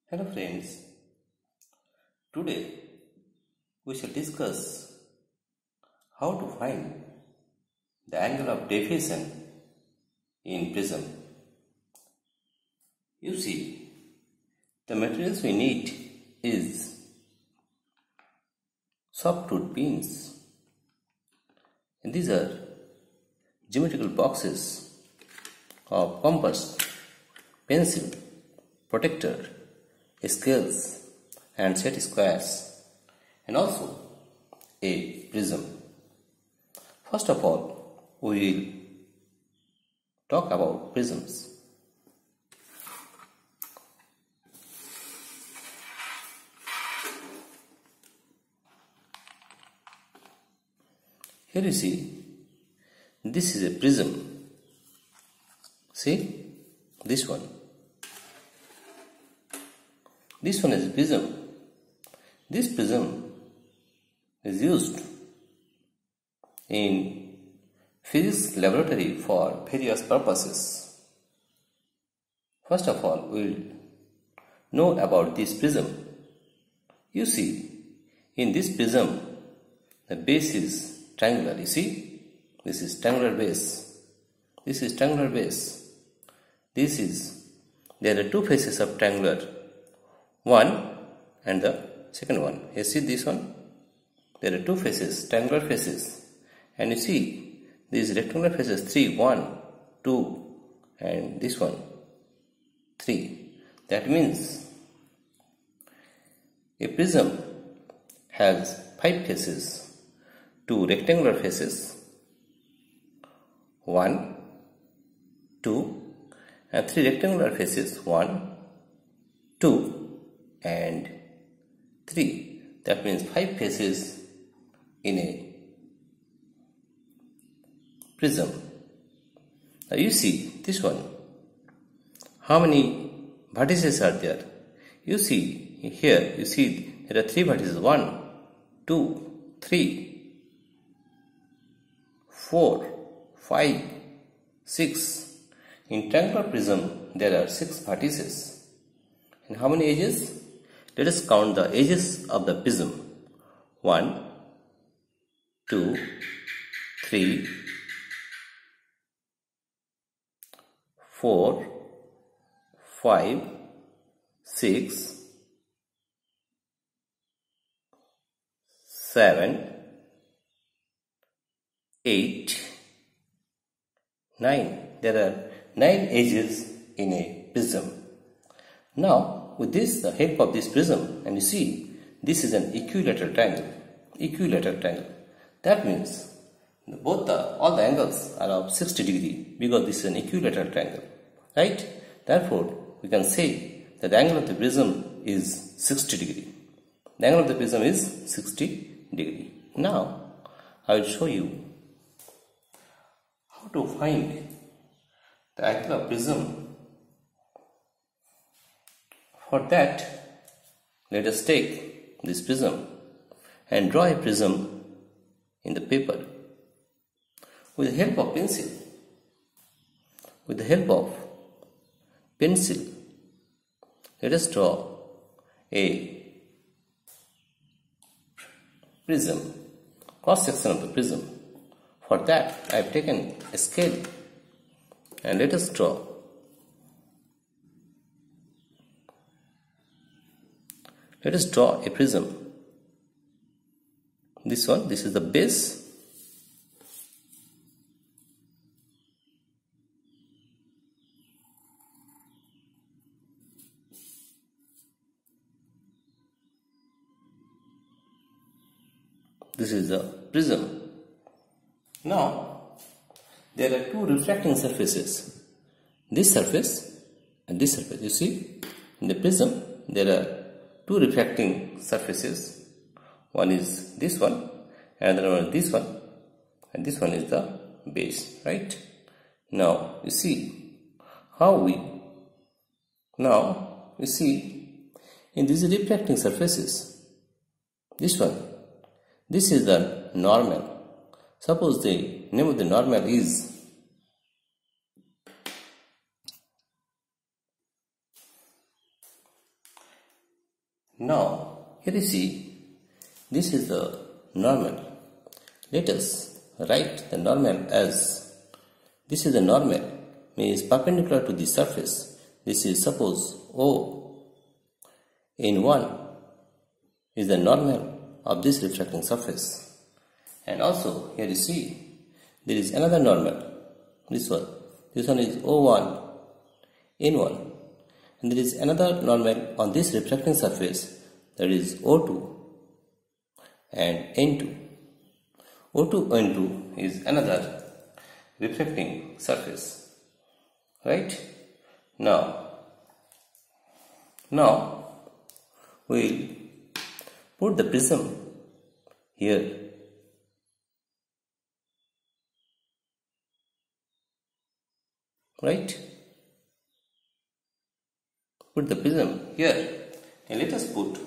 Hello friends, today we shall discuss how to find the angle of deviation in prism. You see, the materials we need is soft tooth pins, and these are geometrical boxes of compass, pencil, protector, scales and set squares, and also a prism. First of all, we will talk about prisms. Here you see, this is a prism. See, this one. This one is a prism. This prism is used in physics laboratory for various purposes. First of all, we will know about this prism. You see, in this prism, the base is triangular. You see, this is triangular base. This is triangular base. There are two faces of triangular. One and the second one. You see this one? There are two faces, triangular faces. And you see these rectangular faces, 3, 1, 2, and this one, 3. That means a prism has 5 faces, 2 rectangular faces, 1, 2, and 3 rectangular faces, 1, 2, and 3. That means 5 faces in a prism. Now you see this one. How many vertices are there? You see here, you see there are 3 vertices. 1, 2, 3, 4, 5, 6. In triangular prism there are 6 vertices. And how many edges? Let us count the edges of the prism. 1, 2, 3, 4, 5, 6, 7, 8, 9. There are 9 edges in a prism. Now, with this, the help of this prism, and you see, this is an equilateral triangle. Equilateral triangle. That means all the angles are of 60 degree because this is an equilateral triangle, right? Therefore, we can say that the angle of the prism is 60 degree. The angle of the prism is 60 degree. Now, I will show you how to find the angle of prism. For that, let us take this prism and draw a prism in the paper with the help of pencil. With the help of pencil, let us draw a prism, cross section of the prism. For that, I have taken a scale and let us draw. Let us draw a prism. This one, this is the base. This is the prism. Now, there are 2 refracting surfaces. This surface and this surface. You see, in the prism, there are 2 refracting surfaces. One is this one, and another one is this one, and this one is the base, right? Now you see in these refracting surfaces, this is the normal. Suppose the name of the normal is Now, here you see, this is the normal. Let us write the normal as, this is the normal, means perpendicular to the surface. This is, suppose O in 1 is the normal of this refracting surface. And also, here you see, there is another normal, this one. This one is O1 in 1. And there is another normal on this refracting surface, that is O2 and N2. O2 N2 is another refracting surface, right? Now we'll put the prism here. Right? Put the prism here and let us put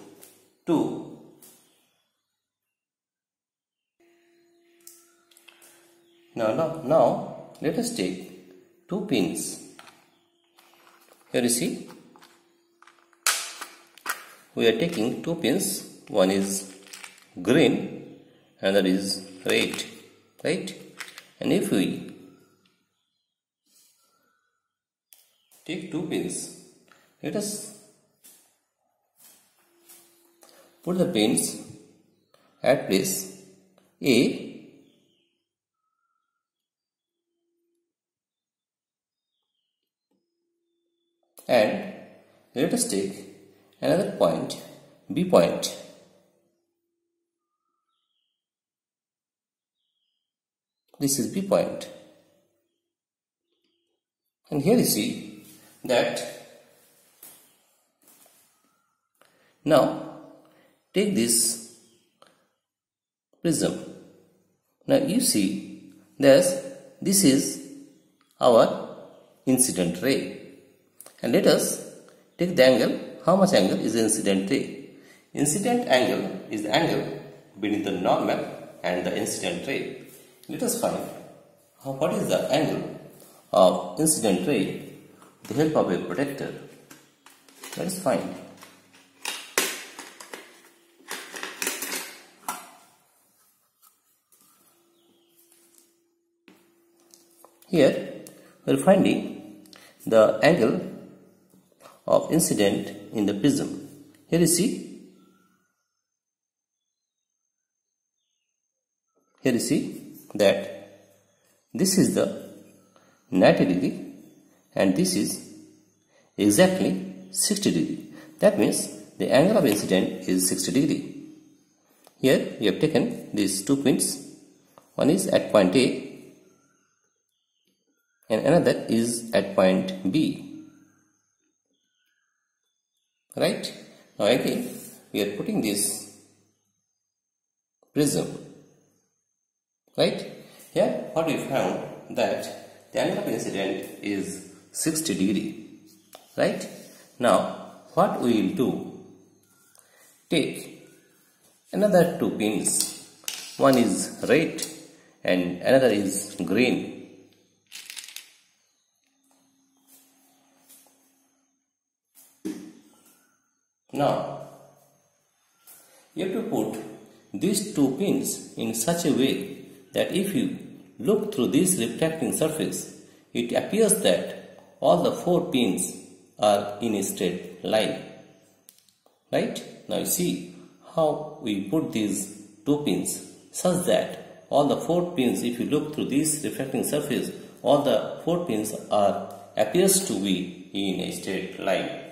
2. Now let us take 2 pins. Here you see, we are taking 2 pins. One is green, another is red, right? And if we take 2 pins, let us put the pins at place A and let us take another point, B point. This is B point. And here you see that now take this prism. Now you see this is our incident ray. And let us take the angle. How much angle is the incident ray? Incident angle is the angle between the normal and the incident ray. Let us find what is the angle of incident ray with the help of a protractor. Let us find. Here we are finding the angle of incident in the prism. Here you see, that this is the 90 degree and this is exactly 60 degree. That means the angle of incident is 60 degree. Here we have taken these 2 points. One is at point A and another is at point B. Right? Now again we are putting this prism. Right? Here what we found that the angle of incident is 60 degree. Right? Now what we will do, take another 2 pins. One is red and another is green. Now you have to put these 2 pins in such a way that if you look through this refracting surface, it appears that all the 4 pins are in a straight line. Right? Now you see how we put these 2 pins such that all the 4 pins, if you look through this refracting surface, all the 4 pins appears to be in a straight line.